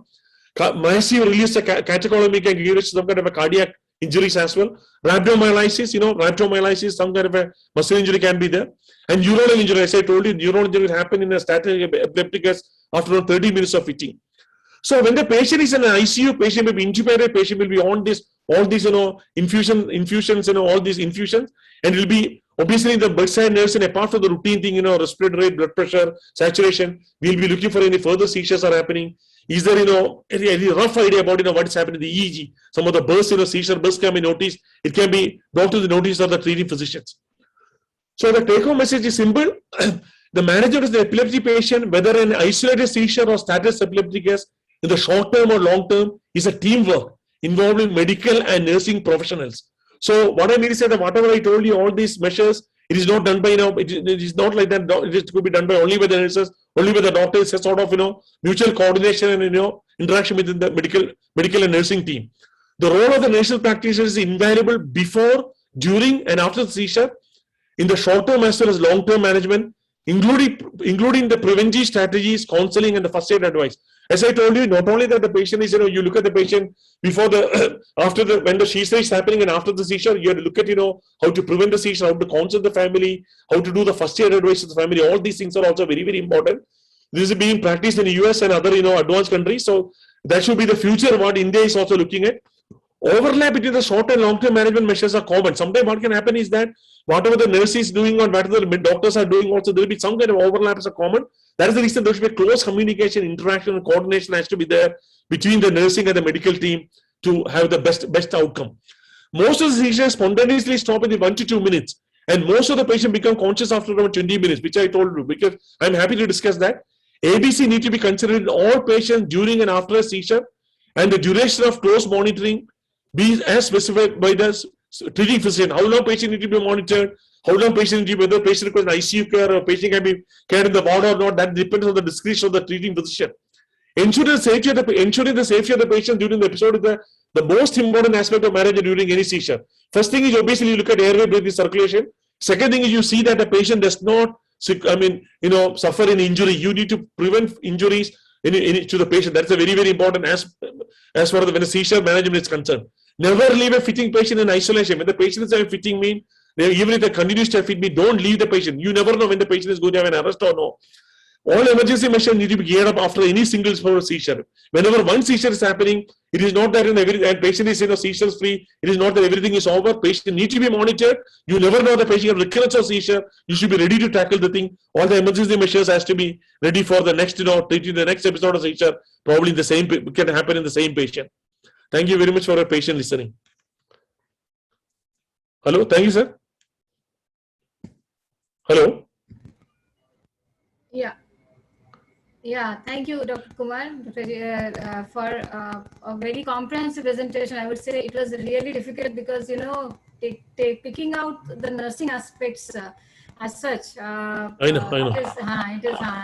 Massive release of catecholamine can give some kind of a cardiac injuries as well. Rhabdomyolysis, some kind of a muscle injury can be there. And neuronal injury, as I told you, neuronal injury will happen in a status epilepticus after around 30 minutes of fitting. So when the patient is in an ICU, patient will be intubated, patient will be on all these infusions, all these infusions, and it will be obviously the bedside nurse, and apart from the routine thing, respiratory rate, blood pressure, saturation, we'll be looking for any further seizures are happening. Is there any rough idea about what is happening in the EEG? Some of the bursts, seizure bursts can be noticed. It can be brought to the notice of the treating physicians. So the take-home message is simple. The management of the epilepsy patient, whether an isolated seizure or status epilepticus, in the short term or long term, is a teamwork involving medical and nursing professionals. So what I mean is that whatever I told you, all these measures, it is not done by it is not like that. It could be done by only by the nurses, only by the doctors. It's a sort of mutual coordination and interaction within the medical and nursing team. The role of the nurse practitioner is invaluable before, during, and after the seizure, in the short term as well as long term management, including the preventive strategies, counseling, and the first aid advice. As I told you, not only that the patient is, you look at the patient before when the seizure is happening and after the seizure, you have to look at, how to prevent the seizure, how to counsel the family, how to do the first aid advice to the family. All these things are also very, very important. This is being practiced in the US and other, advanced countries. So that should be the future what India is also looking at. Overlap between the short and long-term management measures are common. Sometimes what can happen is that whatever the nurse is doing or whatever the doctors are doing also, there will be some kind of overlaps are common. That is the reason there should be close communication, interaction, and coordination has to be there between the nursing and the medical team to have the best outcome. Most of the seizures spontaneously stop in 1 to 2 minutes, and most of the patient become conscious after around 20 minutes, which I told you, because I'm happy to discuss that. ABC need to be considered in all patients during and after a seizure, and the duration of close monitoring be as specified by the treating physician. How long patient need to be monitored, how long patient need to be, whether patient requires ICU care or patient can be cared in the ward or not, that depends on the discretion of the treating physician. Ensuring the safety of the patient during the episode is the most important aspect of management during any seizure. First thing is obviously you look at airway, breathing, circulation. Second thing is you see that the patient does not, suffer an injury. You need to prevent injuries to the patient. That's a very, very important as far as when a seizure management is concerned. Never leave a fitting patient in isolation. When the patient is having fitting mean, even if they continues to have fit mean, don't leave the patient. You never know when the patient is going to have an arrest or no. All emergency measures need to be geared up after any single seizure. Whenever one seizure is happening, it is not that and patient is seizures free. It is not that everything is over. Patient need to be monitored. You never know the patient has recurrence of seizure. You should be ready to tackle the thing. All the emergency measures has to be ready for the next, treating the next episode of seizure. Probably the same can happen in the same patient. Thank you very much for your patient listening. Hello, thank you, sir. Hello. Yeah, thank you, Dr. Kumar, for a very comprehensive presentation. I would say it was really difficult because, picking out the nursing aspects as such. I know.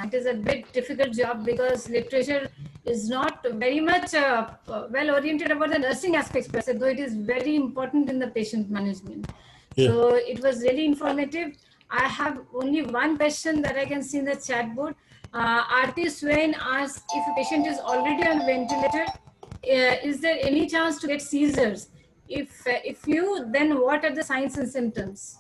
It is a bit difficult job because literature is not very much well oriented about the nursing aspects per se, though it is very important in the patient management. Yeah. So it was really informative. I have only one question that I can see in the chat board. Aarti Swain asked if a patient is already on ventilator, is there any chance to get seizures? If you, then what are the signs and symptoms?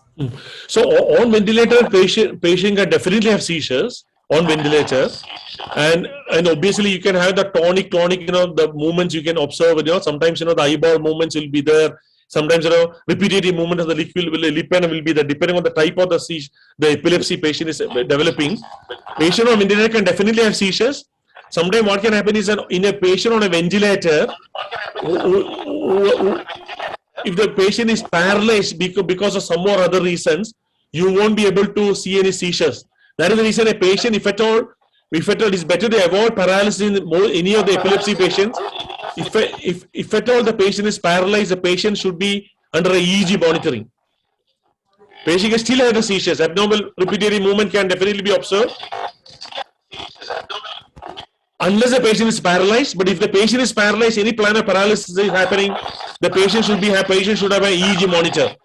So on ventilator, patient can definitely have seizures on ventilator, and obviously you can have the tonic, the movements you can observe. Sometimes the eyeball movements will be there. Sometimes repetitive movement of the lip will be there, depending on the type of the epilepsy patient is developing. Patient on ventilator can definitely have seizures. Sometimes what can happen is in a patient on a ventilator, if the patient is paralyzed because of some or other reasons, you won't be able to see any seizures. That is the reason a patient, if at all, it's better to avoid paralysis in any of the epilepsy patients. If at all the patient is paralyzed, the patient should be under a EEG monitoring. Patient can still have the seizures. Abnormal repetitive movement can definitely be observed, unless the patient is paralyzed. But if the patient is paralyzed, any plan of paralysis is happening, the patient should have an EEG monitor.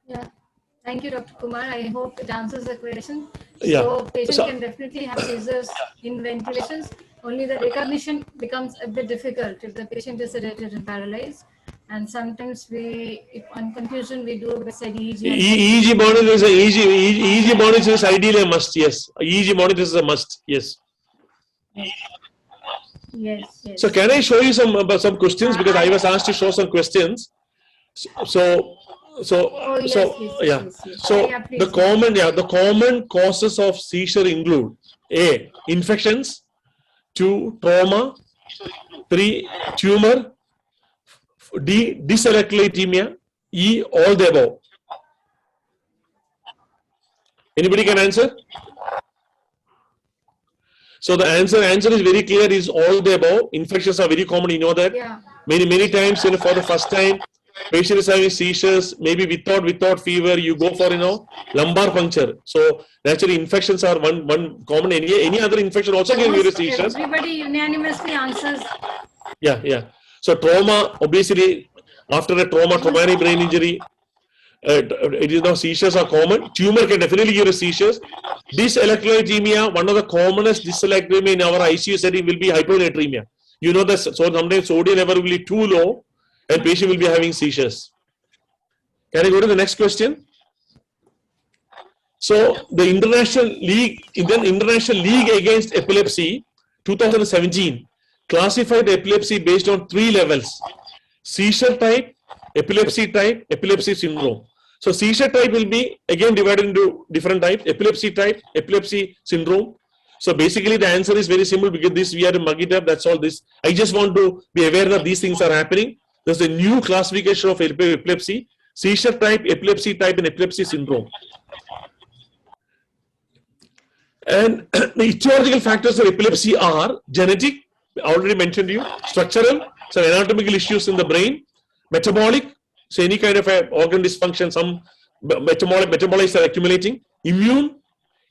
Yeah. Thank you, Dr. Kumar. I hope it answers the question. Yeah. So patient can definitely have seizures in ventilations. Only the recognition becomes a bit difficult if the patient is sedated and paralyzed. And sometimes if on confusion, we do a EEG. EEG monitor is ideally a must. Yes, EEG monitor is a must. Yes. Yes. So can I show you some questions, because I was asked to show some questions. So the common causes of seizure include: A, infections; 2, trauma; 3, tumor; D, dyselectrolytemia; E, all the above. Anybody can answer? So the answer is very clear, is all the above. Infections are very common, you know that. Yeah. Many times, for the first time, patient is having seizures, maybe without fever, you go for lumbar puncture. So naturally infections are one common. Any other infection also can give you a seizure. Everybody unanimously answers. Yeah. So trauma, obviously, after a traumatic brain injury, seizures are common. Tumor can definitely give you seizures. Dyselectrolytemia, one of the commonest dyselectrolytemia in our ICU setting will be hyponatremia. You know that. So sometimes sodium level will be too low, and patient will be having seizures. Can I go to the next question? So the International League Against Epilepsy 2017 classify the epilepsy based on 3 levels: seizure type, epilepsy syndrome. So seizure type will be again divided into different types: epilepsy type, epilepsy syndrome. So basically the answer is very simple, because this we have to mug it up. That's all this. I just want to be aware that these things are happening. There's a new classification of epilepsy: seizure type, epilepsy type, and epilepsy syndrome. And the etiological factors of epilepsy are genetic, I already mentioned to you, structural, so anatomical issues in the brain, metabolic, so any kind of organ dysfunction, some metabolites are accumulating, immune,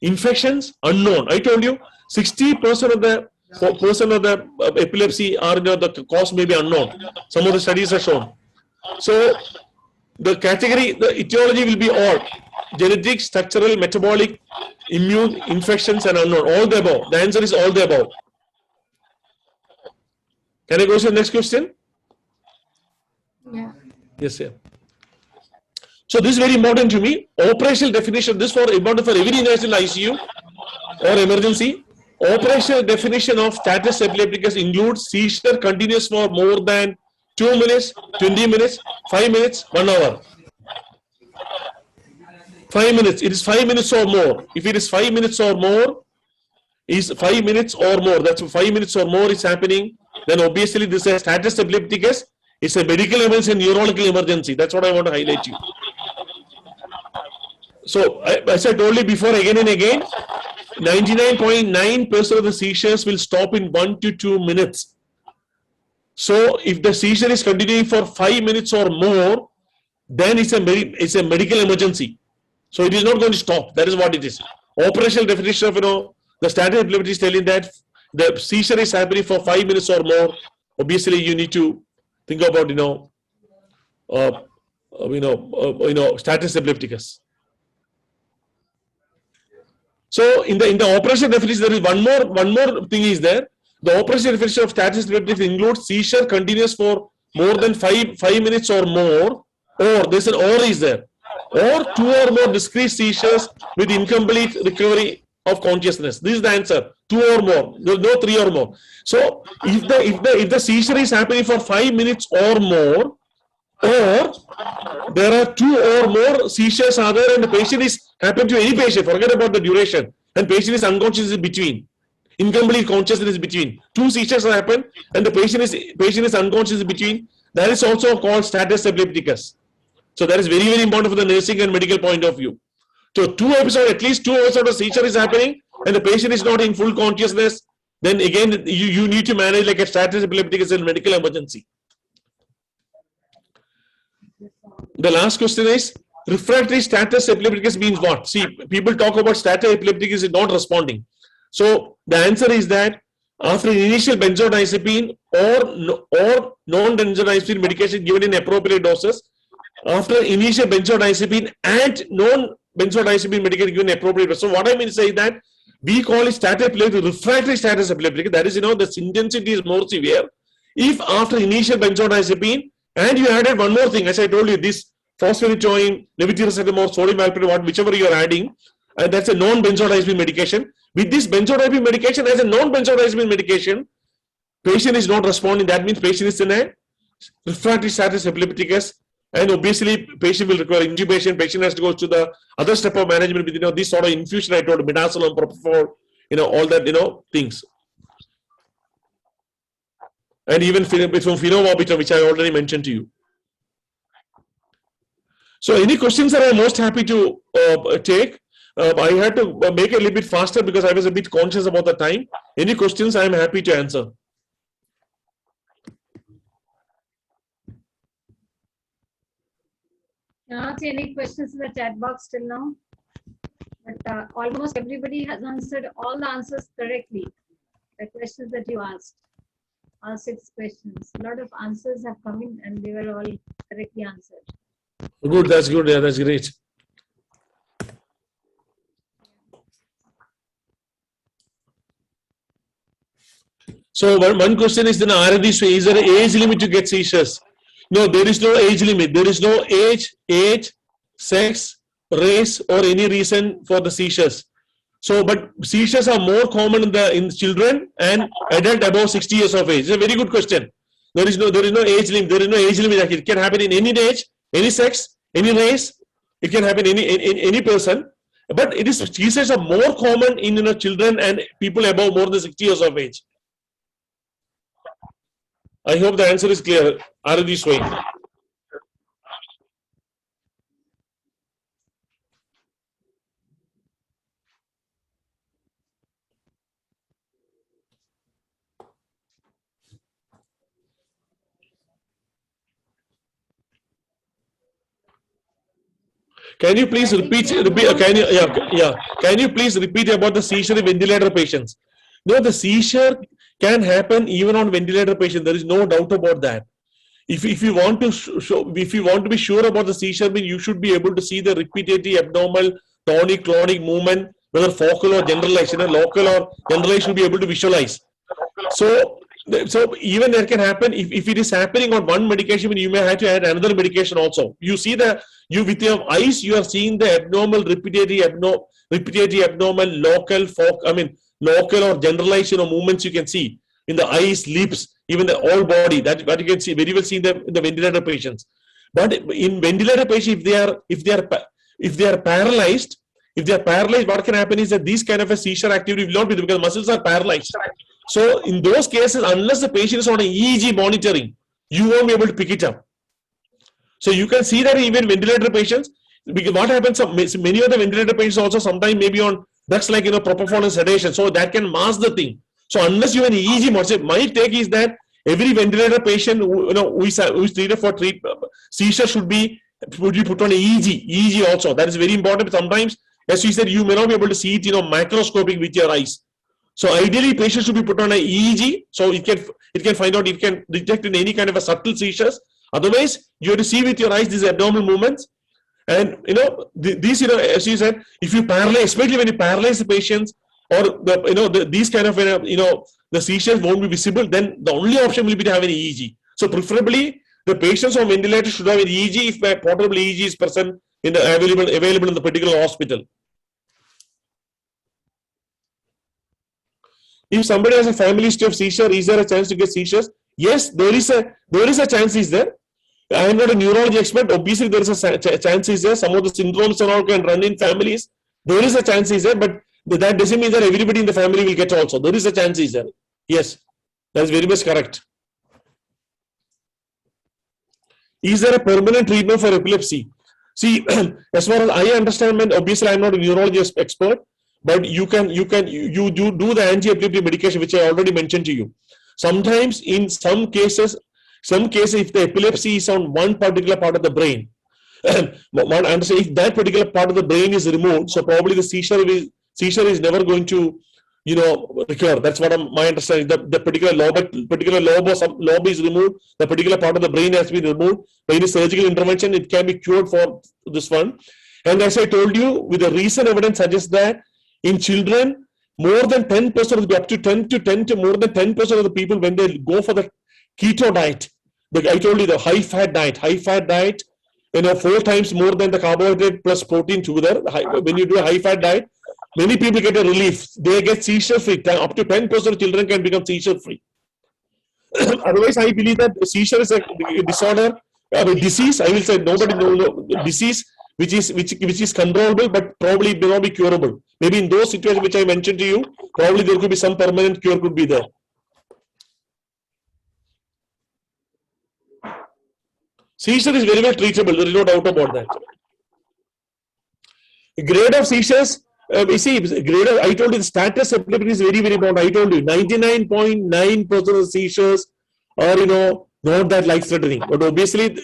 infections, unknown. I told you 60% of the epilepsy are, the cause may be unknown. Some of the studies are shown. So the category, the etiology will be all genetic, structural, metabolic, immune, infections, and unknown. All the above. The answer is all the above. Can I go to the next question? Yeah. Yes, sir. So this is very important to me. Operational definition. This for important for every nurse in ICU or emergency. Operational definition of status epilepticus includes seizure continuous for more than 2 minutes, 20 minutes, 5 minutes, 1 hour. 5 minutes. It is 5 minutes or more. If it is 5 minutes or more, is 5 minutes or more. That's 5 minutes or more is happening. Then obviously this is a status epilepticus. It's a medical emergency, neurological emergency. That's what I want to highlight you. So as I told you before, again and again, 99.9% of the seizures will stop in 1 to 2 minutes. So if the seizure is continuing for 5 minutes or more, then it's a medical emergency. So it is not going to stop. That is what it is. Operational definition of the status epilepticus is telling that the seizure is happening for 5 minutes or more. Obviously, you need to think about status epilepticus. So in the operational definition, there is one more thing is there. The operational definition of status epilepticus includes seizure continuous for more than 5 minutes or more, or there's an or is there, or 2 or more discrete seizures with incomplete recovery of consciousness. This is the answer. 2 or more. There is no 3 or more. So if the seizure is happening for 5 minutes or more, or there are 2 or more seizures are there, and the patient is happen to any patient, forget about the duration, and patient is unconscious in between, incomplete consciousness is between, 2 seizures happen and the patient is unconscious in between, that is also called status epilepticus. So that is very, very important for the nursing and medical point of view. So at least 2 episodes of seizure is happening and the patient is not in full consciousness, then again you need to manage like a status epilepticus in medical emergency. The last question is, refractory status epilepticus means what? See, people talk about status epilepticus is not responding. So the answer is that after initial benzodiazepine or non-benzodiazepine medication given in appropriate doses, after initial benzodiazepine and non-benzodiazepine medication given in appropriate doses. So what I mean to say is that we call it status epilepticus, refractory status epilepticus. That is, the intensity is more severe if after initial benzodiazepine and you added one more thing, as I told you, this phosphatidylcholine, levetiracetam, sodium valproate, whichever you are adding, that's a non-benzodiazepine medication. With this benzodiazepine medication as a non-benzodiazepine medication, patient is not responding. That means patient is in a refractory status epilepticus, and obviously patient will require intubation. Patient has to go to the other step of management with this sort of infusion. I told midazolam, propofol, all that things. And even from phenobarbital, which I already mentioned to you. So any questions that I'm most happy to take. I had to make it a little bit faster because I was a bit conscious about the time. Any questions I'm happy to answer. Cannot see any questions in the chat box till now. But almost everybody has answered all the answers correctly. The questions that you asked. All 6 questions. A lot of answers have come in and they were all correctly answered. Good, that's good. Yeah, that's great. So one question is, then RND, so is there an age limit to get seizures? No, there is no age limit. There is no age, sex, race, or any reason for the seizures. So, but seizures are more common in children and adult above 60 years of age. It's a very good question. There is no age limit. There is no age limit. It can happen in any age, any sex, any race. It can happen in any person. But it is seizures are more common in children and people above more than 60 years of age. I hope the answer is clear. Aradi Swain. Can you please repeat? Can you please repeat about the seizure in ventilator patients? No, the seizure can happen even on ventilator patients. There is no doubt about that. If you want to if you want to be sure about the seizure, you should be able to see the repetitive abnormal tonic-clonic movement, whether focal or generalized, local or generalized, should be able to visualize. So even that can happen if it is happening on one medication, you may have to add another medication also. You see with your eyes, you are seeing the abnormal repetitive abnormal local local or generalized movements you can see in the eyes, lips, even the whole body. That what you can see very well see in the ventilator patients. But in ventilator patients, if they are paralyzed, what can happen is that this kind of a seizure activity will not be there because muscles are paralyzed. So in those cases, unless the patient is on an EEG monitoring, you won't be able to pick it up. So you can see that even ventilator patients, because what happens, many of the ventilator patients also sometimes maybe on drugs like propofol and sedation, so that can mask the thing. So unless you have an EEG monitor, my take is that every ventilator patient who is treated for seizure should be put on an EEG also. That is very important. Sometimes, as you said, you may not be able to see it macroscopic with your eyes. So ideally, patients should be put on an EEG, so it can find out, it can detect in any kind of a subtle seizures. Otherwise, you have to see with your eyes these abnormal movements. And these, as you said, if you paralyze, especially when you paralyze the patients, or these kind of the seizures won't be visible, then the only option will be to have an EEG. So preferably, the patients on ventilator should have an EEG if a portable EEG is present in the available in the particular hospital. If somebody has a family history of seizure, is there a chance to get seizures? Yes, there is a chance is there. I am not a neurology expert. Obviously, there is a chance is there. Some of the syndromes and all can run in families. There is a chance is there, but that doesn't mean that everybody in the family will get also. There is a chance is there. Yes, that is very much correct. Is there a permanent treatment for epilepsy? See, as far as I understand, obviously I am not a neurology expert, but you do the anti-epileptic medication, which I already mentioned to you. Sometimes in some cases, if the epilepsy is on one particular part of the brain, if that particular part of the brain is removed, so probably the seizure is never going to recur. That's what my understanding. The particular lobe is removed, the particular part of the brain has been removed. By any surgical intervention, it can be cured for this one. And as I told you, with the recent evidence suggests that in children, more than 10% of up to 10 to more than 10% of the people, when they go for the keto diet, I told you the high fat diet, 4 times more than the carbohydrate plus protein together. When you do a high fat diet, many people get a relief. They get seizure free. Up to 10% of children can become seizure free. Otherwise, I believe that seizure is a disorder, a disease. I will say disease which is controllable, but probably may not be curable. Maybe in those situations which I mentioned to you, probably there could be some permanent cure could be there. Seizure is very well treatable. There is no doubt about that. Grade of seizures. I told you the status epilepticus is very, very important. I told you 99.9% of seizures are, not that life-threatening. But obviously,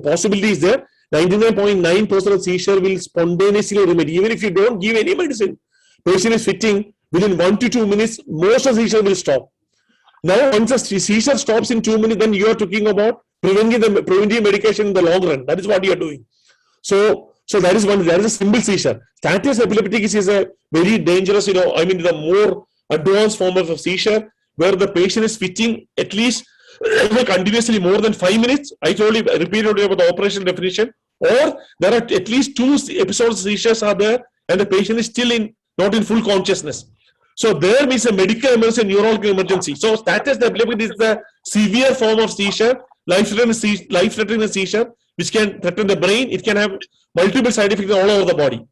possibility is there. 99.9% of seizure will spontaneously remedy. Even if you don't give any medicine, patient is fitting, within 1 to 2 minutes, most of the seizure will stop. Now, once a seizure stops in 2 minutes, then you are talking about preventive medication in the long run. That is what you are doing. So that is one. There is a simple seizure. Status epilepticus is a very dangerous, the more advanced form of a seizure where the patient is fitting at least continuously more than 5 minutes. I told you repeatedly about the operational definition. Or there are at least 2 episodes of seizures are there, and the patient is still in not in full consciousness. So there means a medical emergency, neurological emergency. So status epilepticus is the severe form of seizure, life-threatening seizure, which can threaten the brain. It can have multiple side effects all over the body.